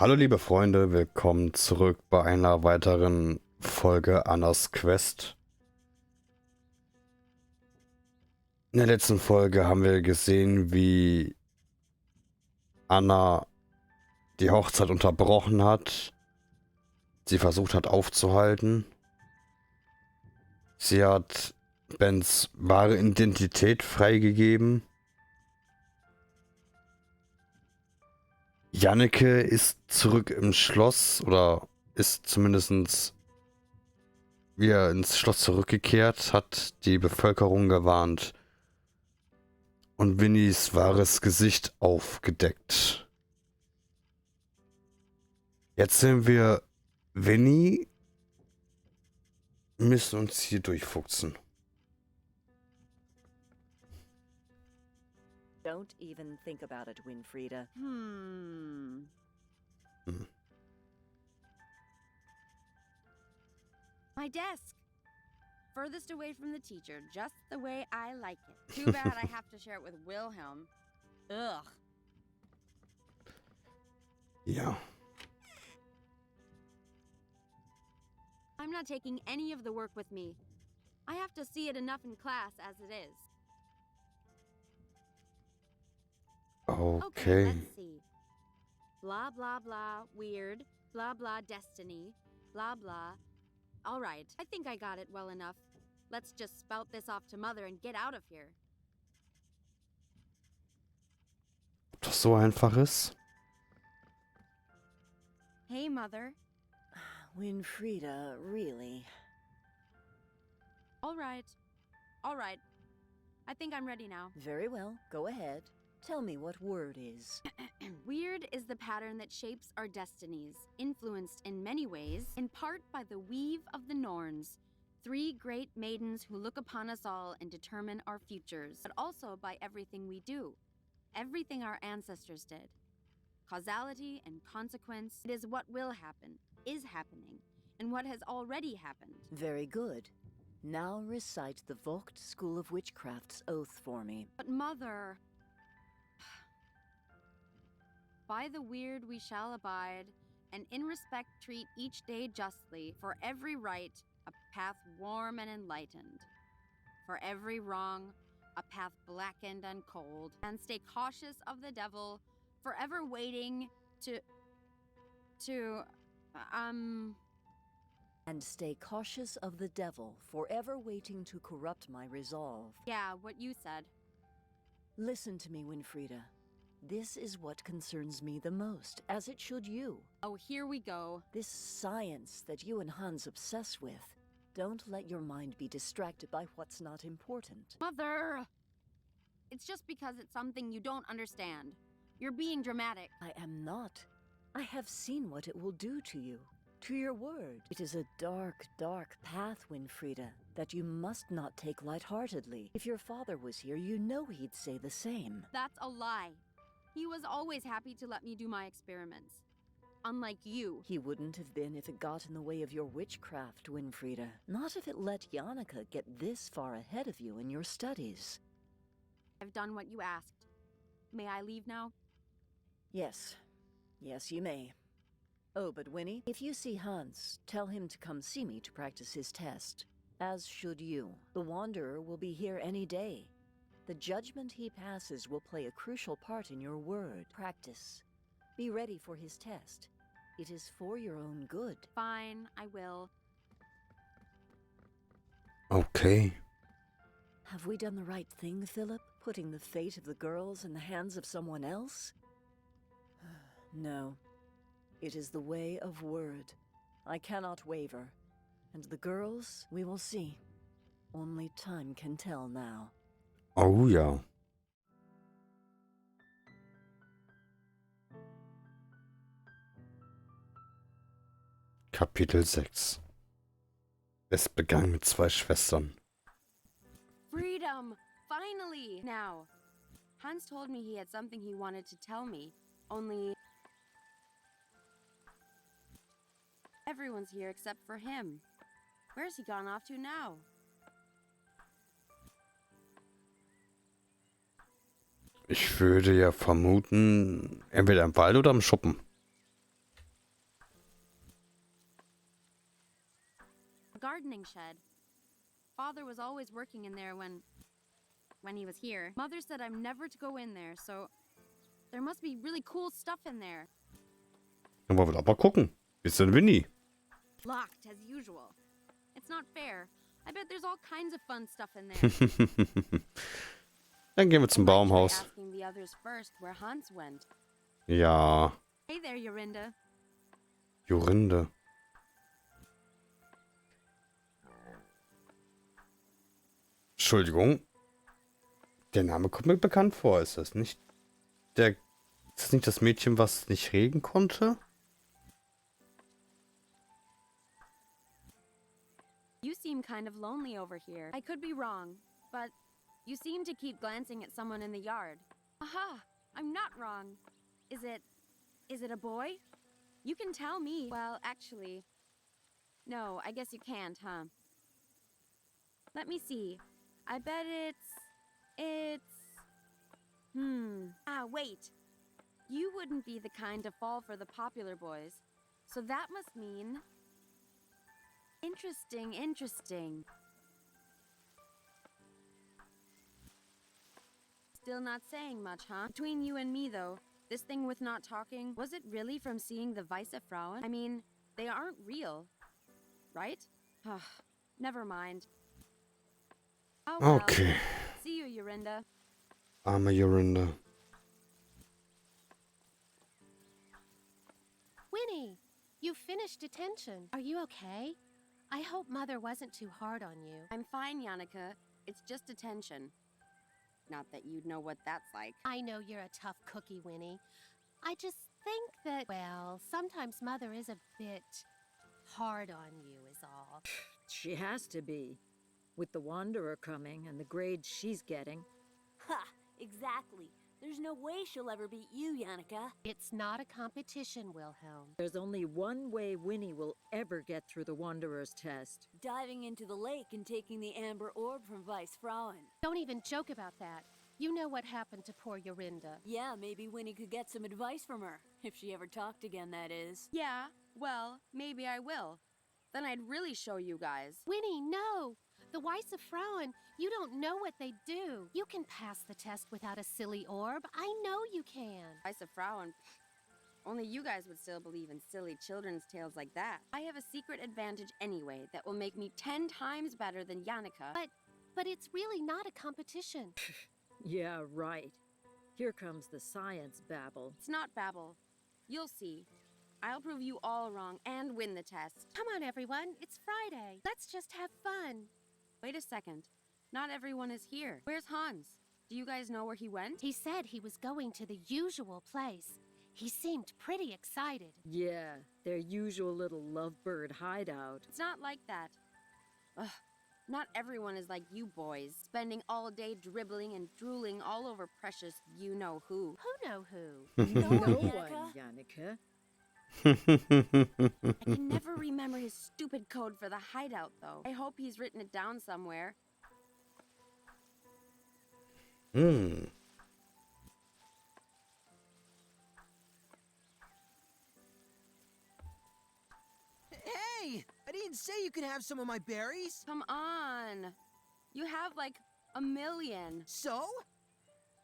Hallo liebe Freunde, willkommen zurück bei einer weiteren Folge Annas Quest. In der letzten Folge haben wir gesehen, wie Anna die Hochzeit unterbrochen hat, sie versucht hat aufzuhalten. Sie hat Bens wahre Identität freigegeben. Janneke ist zurück im Schloss oder ist zumindest wieder ins Schloss zurückgekehrt, hat die Bevölkerung gewarnt und Winnis wahres Gesicht aufgedeckt. Jetzt sind wir Winnie, müssen uns hier durchfuchsen. Don't even think about it, Winfrieda. My desk. Furthest away from the teacher, just the way I like it. Too bad I have to share it with Wilhelm. Ugh. Ja. I'm not taking any of the work with me. I have to see it enough in class as it is. Okay. Let's see. Blah, blah, blah, weird. Blah, blah, destiny. Blah, blah. All right, I think I got it well enough. Let's just spout this off to Mother and get out of here. Ob das so einfach ist? Hey, Mother. Winfrieda, really? All right. All right. I think I'm ready now. Very well, go ahead. Tell me what word is. Weird is the pattern that shapes our destinies, influenced in many ways, in part by the weave of the Norns, three great maidens who look upon us all and determine our futures, but also by everything we do, everything our ancestors did. Causality and consequence, it is what will happen, is happening, and what has already happened. Very good. Now recite the Vogt School of Witchcraft's oath for me. But Mother... By the weird we shall abide, and in respect treat each day justly, for every right, a path warm and enlightened. For every wrong, a path blackened and cold. And stay cautious of the devil, forever waiting to... And stay cautious of the devil, forever waiting to corrupt my resolve. Yeah, what you said. Listen to me, Winfrieda. This is what concerns me the most, as it should you. Oh, here we go. This science that you and Hans obsess with. Don't let your mind be distracted by what's not important. Mother! It's just because it's something you don't understand. You're being dramatic. I am not. I have seen what it will do to you, to your word. It is a dark, dark path, Winfrieda, that you must not take lightheartedly. If your father was here, you know he'd say the same. That's a lie. He was always happy to let me do my experiments. Unlike you. He wouldn't have been if it got in the way of your witchcraft, Winfrieda. Not if it let Janneke get this far ahead of you in your studies. I've done what you asked. May I leave now? Yes. Yes, you may. Oh, but Winnie, if you see Hans, tell him to come see me to practice his test. As should you. The Wanderer will be here any day. The judgment he passes will play a crucial part in your word. Practice. Be ready for his test. It is for your own good. Fine, I will. Okay. Have we done the right thing, Philip? Putting the fate of the girls in the hands of someone else? No. It is the way of word. I cannot waver. And the girls, we will see. Only time can tell now. Oh ja. Kapitel 6. Es begann mit zwei Schwestern. Freedom! Finally! Now, Hans told me he had something he wanted to tell me, only... Everyone's here except for him. Where's he gone off to now? Ich würde ja vermuten, entweder im Wald oder im Schuppen. gardening shed. Father was always working in there when he was here. Mother said I'm never to go in there, so there must be really cool stuff in there. Dann wollen wir doch mal gucken. Bisschen Winnie. Locked as usual. It's not fair. I bet there's all kinds of fun stuff in there. Dann gehen wir zum Baumhaus. Asking the others first where Hans went. Ja. Hey there, Jorinda. Jorinde. Entschuldigung. Der Name kommt mir bekannt vor. Ist das nicht das Mädchen, was nicht reden konnte? You seem kind of lonely over here. I could be wrong, but you seem to keep glancing at someone in the yard. Aha! I'm not wrong. Is it a boy? You can tell me. Well, actually, no, I guess you can't, huh? Let me see. I bet it's... wait. You wouldn't be the kind to fall for the popular boys. So that must mean... Interesting. Still not saying much, huh? Between you and me, though, this thing with not talking, was it really from seeing the Weiße Frauen? I mean, they aren't real, right? Never mind. Oh, well. Okay. See you, Jorinda. Arme Jorinde. Winnie, you finished detention. Are you okay? I hope Mother wasn't too hard on you. I'm fine, Yannicka. It's just detention. Not that you'd know what that's like. I know you're a tough cookie, Winnie. I just think that, well, sometimes Mother is a bit hard on you is all. She has to be. With the Wanderer coming and the grades she's getting. Ha! Exactly. There's no way she'll ever beat you, Yannicka. It's not a competition, Wilhelm. There's only one way Winnie will ever get through the Wanderer's test. Diving into the lake and taking the amber orb from Weiße Frauen. Don't even joke about that. You know what happened to poor Jorinda. Yeah, maybe Winnie could get some advice from her. If she ever talked again, that is. Yeah, well, maybe I will. Then I'd really show you guys. Winnie, no! The Weiße Frauen, you don't know what they do. You can pass the test without a silly orb. I know you can. Weiße Frauen. Only you guys would still believe in silly children's tales like that. I have a secret advantage anyway that will make me 10 times better than Yannicka. But it's really not a competition. Yeah, right. Here comes the science babble. It's not babble. You'll see. I'll prove you all wrong and win the test. Come on, everyone. It's Friday. Let's just have fun. Wait a second. Not everyone is here. Where's Hans? Do you guys know where he went? He said he was going to the usual place. He seemed pretty excited. Yeah, their usual little lovebird hideout. It's not like that. Ugh. Not everyone is like you boys, spending all day dribbling and drooling all over precious you-know-who. Who know who? No Yannicka? one, Yannicka. I can never remember his stupid code for the hideout, though. I hope he's written it down somewhere. Hey! I didn't say you could have some of my berries. Come on. You have like 1,000,000. So?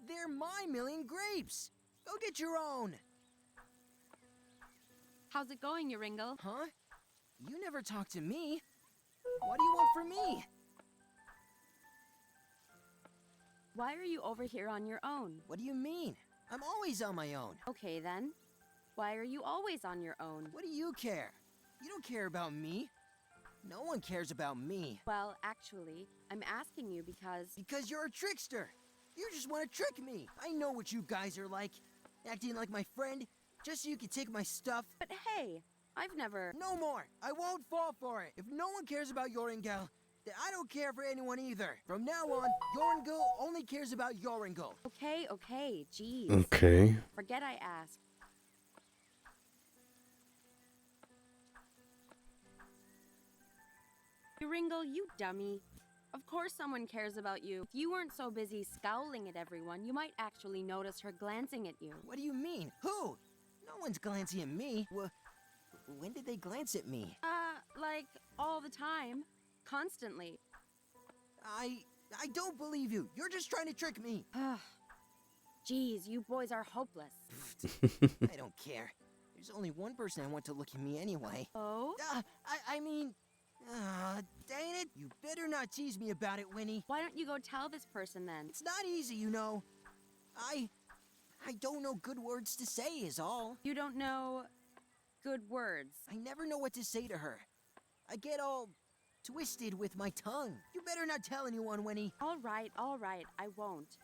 They're my 1,000,000 grapes. Go get your own. How's it going, Joringle? Huh? You never talk to me. What do you want from me? Why are you over here on your own? What do you mean? I'm always on my own. Okay, then. Why are you always on your own? What do you care? You don't care about me. No one cares about me. Well, actually, I'm asking you because... Because you're a trickster. You just want to trick me. I know what you guys are like. Acting like my friend, just so you can take my stuff. But hey, I've never... No more. I won't fall for it. If no one cares about Joringel, then I don't care for anyone either. From now on, Joringel only cares about Joringel. Okay, jeez. Okay. Forget I asked. Joringle, you dummy. Of course someone cares about you. If you weren't so busy scowling at everyone, you might actually notice her glancing at you. What do you mean? Who? No one's glancing at me. When did they glance at me? Like, all the time. constantly. I don't believe you. You're just trying to trick me. Jeez, you boys are hopeless. I don't care. There's only one person I want to look at me anyway. Oh? I mean... dang it. You better not tease me about it, Winnie. Why don't you go tell this person then? It's not easy, you know. I don't know good words to say is all. You don't know good words. I never know what to say to her. I get all twisted with my tongue. You better not tell anyone, Winnie. All right, I won't.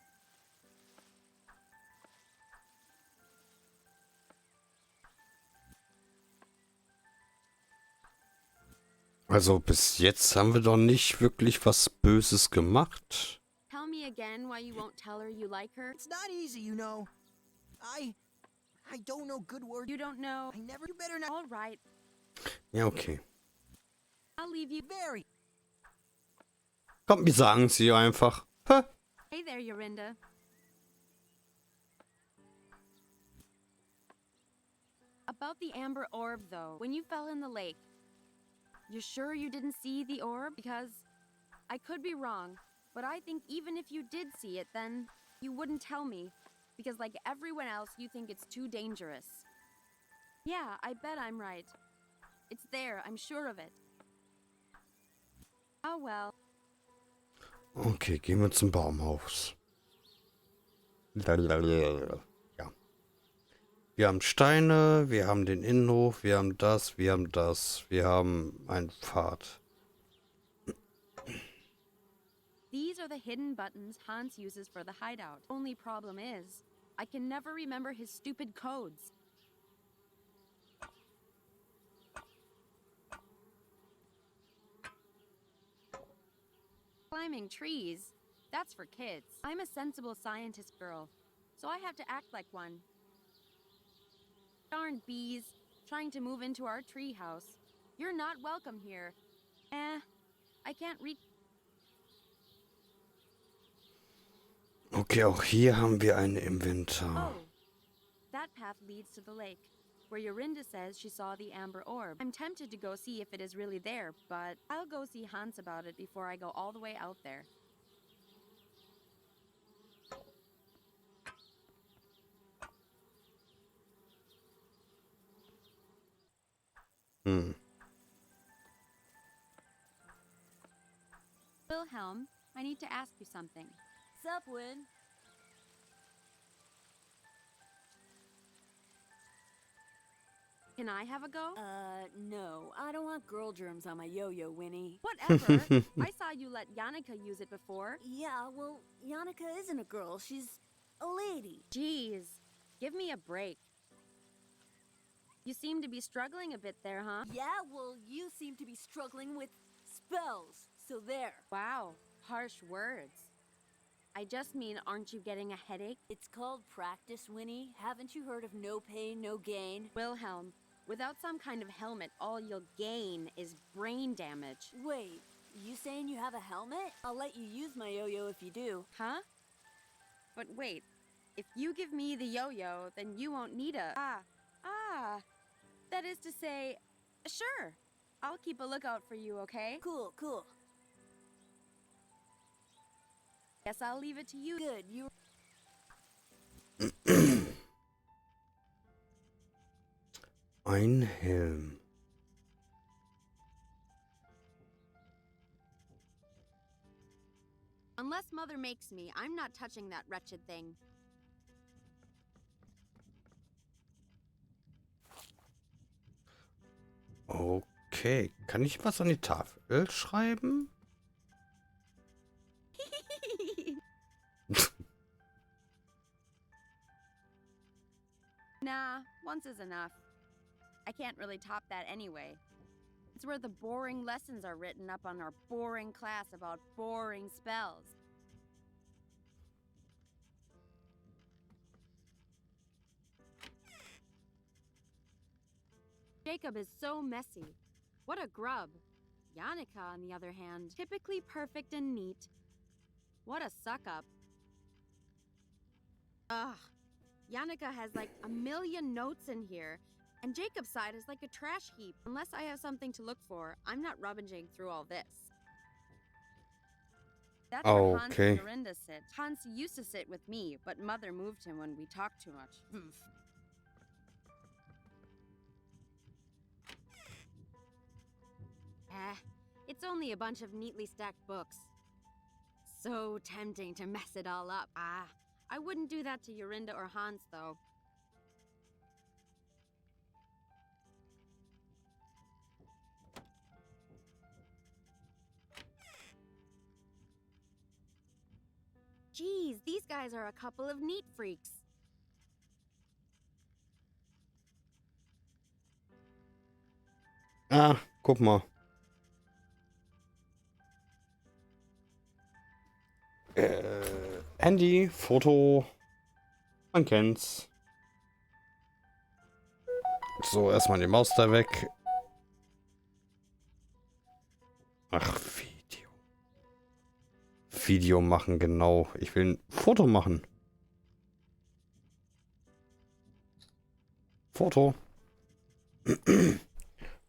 Also bis jetzt haben wir doch nicht wirklich was Böses gemacht. Tell me again why you won't tell her you like her. It's not easy, you know. I don't know good words. You don't know. You better not. All right, Ja, okay. I'll leave you. Very. Komm, wir sagen sie einfach. Hä? Hey there, Yorinda. About the amber orb, though. When you fell in the lake, you're sure you didn't see the orb? Because I could be wrong, but I think even if you did see it, then you wouldn't tell me. Because like everyone else, you think it's too dangerous. Yeah, I bet I'm right. It's there, I'm sure of it. Oh well. Okay, gehen wir zum Baumhaus. Lalalala. Ja. Wir haben Steine, wir haben den Innenhof, wir haben das, wir haben das, wir haben einen Pfad. These are the hidden buttons Hans uses for the hideout. Only problem is, I can never remember his stupid codes. Climbing trees? That's for kids. I'm a sensible scientist girl, so I have to act like one. Darn bees, trying to move into our treehouse. You're not welcome here. I can't reach. Okay, auch hier haben wir ein Inventar. Oh, that path leads to the lake, where Yorinda says she saw the amber orb. I'm tempted to go see if it is really there, but I'll go see Hans about it before I go all the way out there. Wilhelm, I need to ask you something. Sup, Win? Can I have a go? No. I don't want girl germs on my yo-yo, Winnie. Whatever. I saw you let Yannicka use it before. Yeah, well, Yannicka isn't a girl. She's a lady. Jeez, give me a break. You seem to be struggling a bit there, huh? Yeah, well, you seem to be struggling with spells. So there. Wow, harsh words. I just mean, aren't you getting a headache? It's called practice, Winnie. Haven't you heard of no pain, no gain? Wilhelm, without some kind of helmet, all you'll gain is brain damage. Wait, you saying you have a helmet? I'll let you use my yo-yo if you do. Huh? But wait, if you give me the yo-yo, then you won't need a... That is to say, sure. I'll keep a lookout for you, okay? Cool, cool. Guess I'll leave it to you. Good, you... Ein Helm. Unless Mother makes me, I'm not touching that wretched thing. Okay, kann ich was an die Tafel schreiben? Nah, once is enough. I can't really top that anyway. It's where the boring lessons are written up on our boring class about boring spells. Jacob is so messy. What a grub. Yannicka, on the other hand, typically perfect and neat. What a suck-up. Ugh. Yannicka has like a million notes in here, and Jacob's side is like a trash heap. Unless I have something to look for, I'm not rummaging through all this. That's where Hans and Okay. Jorinda sit. Hans used to sit with me, but Mother moved him when we talked too much. It's only a bunch of neatly stacked books. So tempting to mess it all up. I wouldn't do that to Jorinda or Hans, though. Geez, these guys are a couple of neat freaks. Ah, guck mal. Handy, Foto. Man kennt's. So, erstmal die Maus da weg. Ach, Video. Video machen, genau. Ich will ein Foto machen. Foto.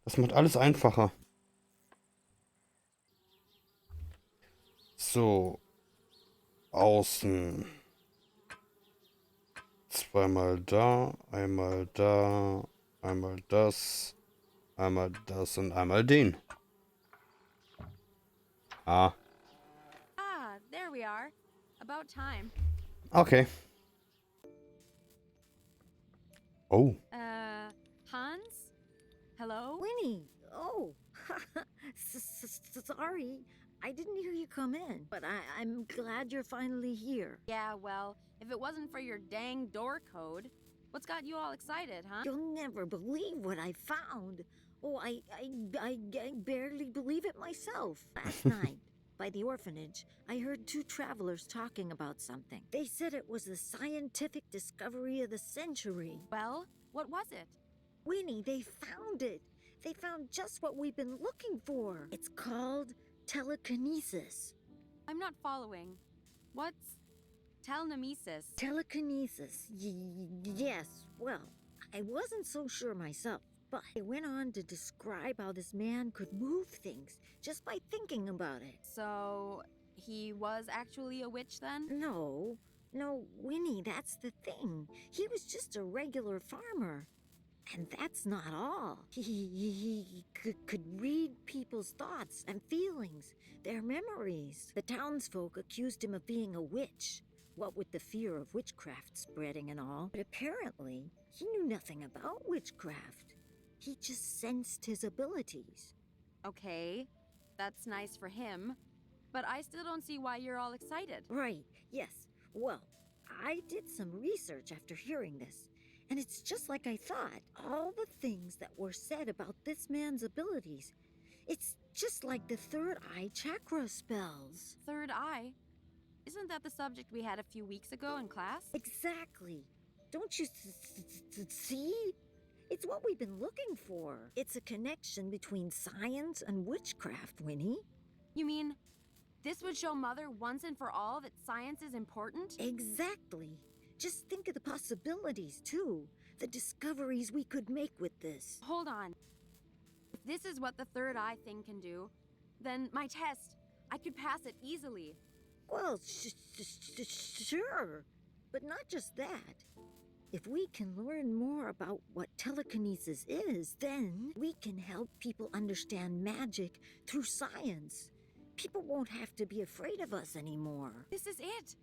Das macht alles einfacher. So. Außen. Zweimal da, einmal da, einmal das und einmal den. Ah, Ah, there we are. About time. okay. Oh, Hans? Hello? Winnie! Oh, sorry. I didn't hear you come in, but I'm glad you're finally here. Yeah, well, if it wasn't for your dang door code, what's got you all excited, huh? You'll never believe what I found. Oh, I barely believe it myself. Last night, by the orphanage, I heard two travelers talking about something. They said it was the scientific discovery of the century. Well, what was it? Winnie, they found it. They found just what we've been looking for. It's called telekinesis. I'm not following. What's telenemesis? Telekinesis. Yes. Well, I wasn't so sure myself, but it went on to describe how this man could move things just by thinking about it. So, he was actually a witch then? No, Winnie, that's the thing. He was just a regular farmer. And that's not all. He could read people's thoughts and feelings, their memories. The townsfolk accused him of being a witch, what with the fear of witchcraft spreading and all. But apparently, he knew nothing about witchcraft. He just sensed his abilities. Okay, that's nice for him. But I still don't see why you're all excited. Right, yes. Well, I did some research after hearing this. And it's just like I thought. All the things that were said about this man's abilities. It's just like the third eye chakra spells. Third eye? Isn't that the subject we had a few weeks ago in class? Exactly. Don't you see? It's what we've been looking for. It's a connection between science and witchcraft, Winnie. You mean, this would show Mother once and for all that science is important? Exactly. Just think of the possibilities, too. The discoveries we could make with this. Hold on. If this is what the third eye thing can do, then my test, I could pass it easily. Well, sure. But not just that. If we can learn more about what telekinesis is, then we can help people understand magic through science. People won't have to be afraid of us anymore. This is it.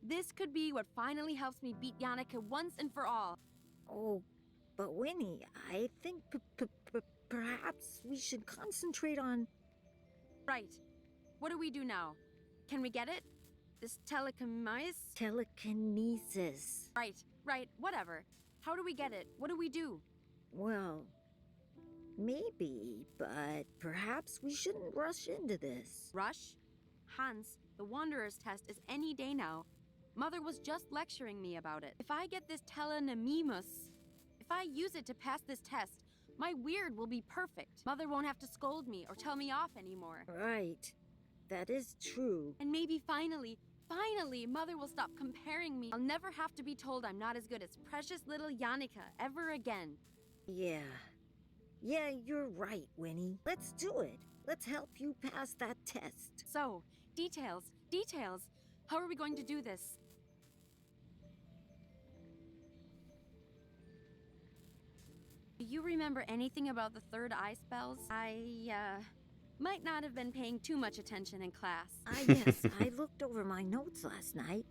This could be what finally helps me beat Yannicka once and for all. Oh, but Winnie, I think perhaps we should concentrate on... Right. What do we do now? Can we get it? This telekinesis? Telekinesis. Right, whatever. How do we get it? What do we do? Well, maybe, but perhaps we shouldn't rush into this. Rush? Hans, the Wanderer's test is any day now. Mother was just lecturing me about it. If I get this telenemesis, if I use it to pass this test, my weird will be perfect. Mother won't have to scold me or tell me off anymore. Right. That is true. And maybe finally, Mother will stop comparing me. I'll never have to be told I'm not as good as precious little Yannicka ever again. Yeah, you're right, Winnie. Let's do it. Let's help you pass that test. So, details. Details. How are we going to do this? Do you remember anything about the third eye spells? I might not have been paying too much attention in class. Yes, I looked over my notes last night.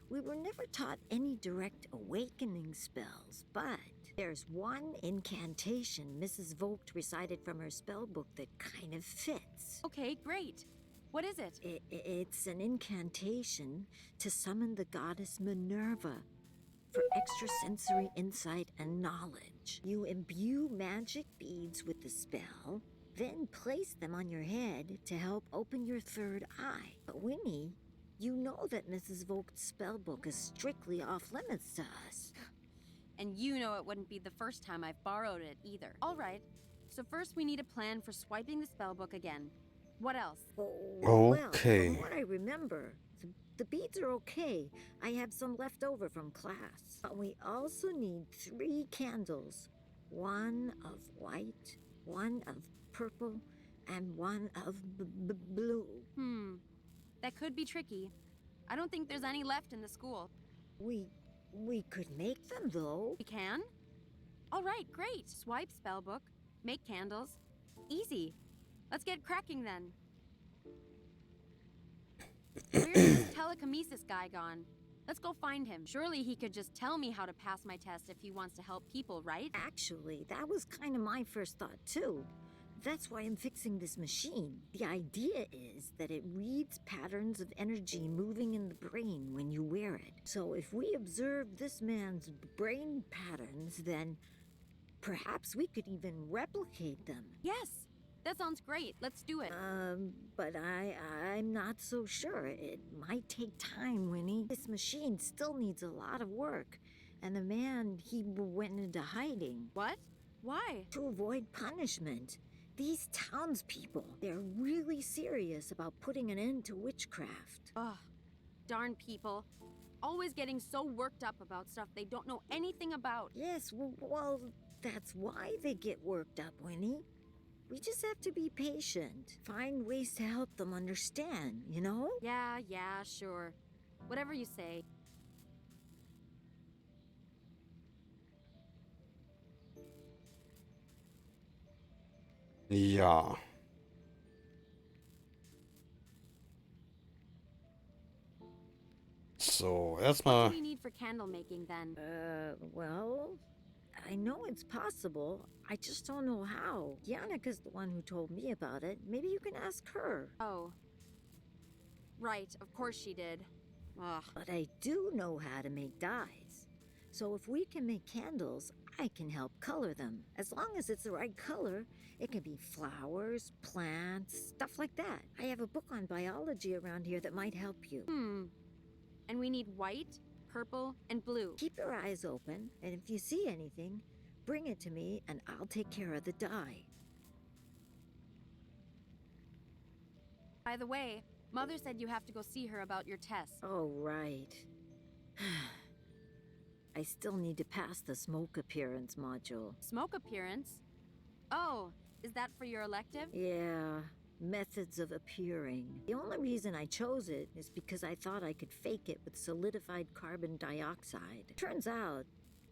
We were never taught any direct awakening spells, but there's one incantation Mrs. Vogt recited from her spell book that kind of fits. Okay, great. What is it? It's an incantation to summon the goddess Minerva for extrasensory insight and knowledge. You imbue magic beads with the spell, then place them on your head to help open your third eye. But Winnie, you know that Mrs. Vogt's spellbook is strictly off limits to us. And you know it wouldn't be the first time I've borrowed it either. All right, so first we need a plan for swiping the spellbook again. What else? Well, Okay. from what I remember, the beads are okay. I have some left over from class. But we also need 3 candles. One of white, one of purple, and one of blue. That could be tricky. I don't think there's any left in the school. We could make them, though. We can? All right, great. Swipe spellbook, make candles. Easy. Let's get cracking then. Where's this telekinesis guy gone? Let's go find him. Surely he could just tell me how to pass my test if he wants to help people, right? Actually, that was kind of my first thought, too. That's why I'm fixing this machine. The idea is that it reads patterns of energy moving in the brain when you wear it. So if we observe this man's brain patterns, then perhaps we could even replicate them. Yes, that sounds great. Let's do it. But I'm not so sure. It might take time, Winnie. This machine still needs a lot of work. And the man, he went into hiding. What? Why? To avoid punishment. These townspeople, they're really serious about putting an end to witchcraft. Ugh, darn people. Always getting so worked up about stuff they don't know anything about. Yes, well, that's why they get worked up, Winnie. We just have to be patient. Find ways to help them understand, you know? Yeah, sure. Whatever you say. Ja. So, What erstmal. do we need for candle making then? Well, I know it's possible. I just don't know how. Yannika's the one who told me about it. Maybe you can ask her. Oh. Right, of course she did. Ugh. But I do know how to make dyes. So if we can make candles, I can help color them. As long as it's the right color, it can be flowers, plants, stuff like that. I have a book on biology around here that might help you. And we need white, purple, and blue. Keep your eyes open, and if you see anything, bring it to me and I'll take care of the dye. By the way, Mother said you have to go see her about your test. Oh, right. I still need to pass the smoke appearance module. Smoke appearance? Oh, is that for your elective? Yeah, methods of appearing. The only reason I chose it is because I thought I could fake it with solidified carbon dioxide. Turns out,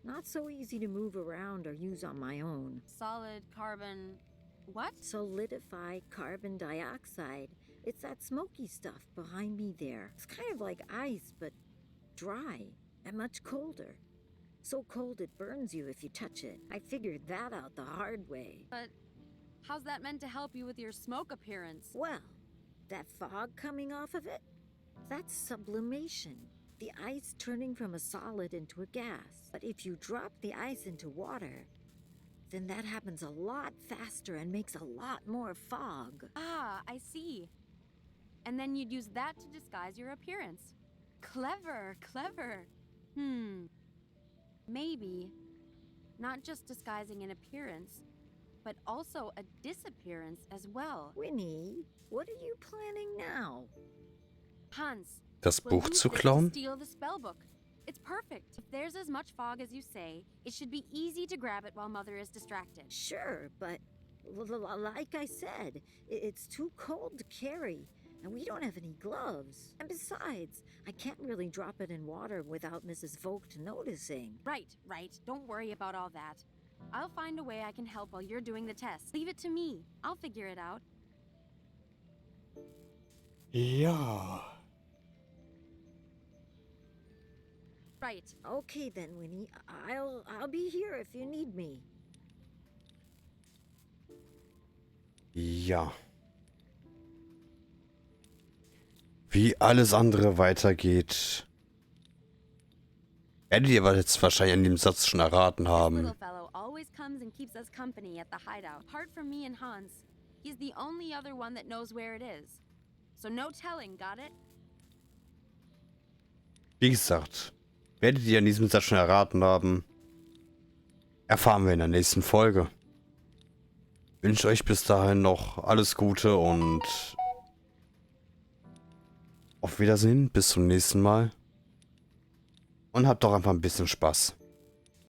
not so easy to move around or use on my own. Solid carbon... what? Solidified carbon dioxide. It's that smoky stuff behind me there. It's kind of like ice, but dry and much colder. So cold it burns you if you touch it. I figured that out the hard way. But how's that meant to help you with your smoke appearance? Well, that fog coming off of it, that's sublimation. The ice turning from a solid into a gas. But if you drop the ice into water, then that happens a lot faster and makes a lot more fog. Ah, I see. And then you'd use that to disguise your appearance. Clever. Maybe not just disguising an appearance, but also a disappearance as well. Winnie, what are you planning now? Hans, Das we'll Buch use zu this klauen? steal the spellbook. It's perfect. If there's as much fog as you say, it should be easy to grab it while Mother is distracted. Sure, but like I said, it's too cold to carry. and we don't have any gloves. And besides, I can't really drop it in water without Mrs. Vogt noticing. Right, right. Don't worry about all that. I'll find a way I can help while you're doing the test. Leave it to me. I'll figure it out. Ja. Right. Okay then, Winnie. I'll be here if you need me. Ja. Wie alles andere weitergeht, werdet ihr jetzt wahrscheinlich an dem Satz schon erraten This little haben. fellow always comes and keeps us company at the hideout. Apart from me and Hans, he's the only other one that knows where it is. So no telling, got it? Wie gesagt, werdet ihr an diesem Satz schon erraten haben, erfahren wir in der nächsten Folge. Ich wünsche euch bis dahin noch alles Gute und auf Wiedersehen, bis zum nächsten Mal. Und habt doch einfach ein bisschen Spaß.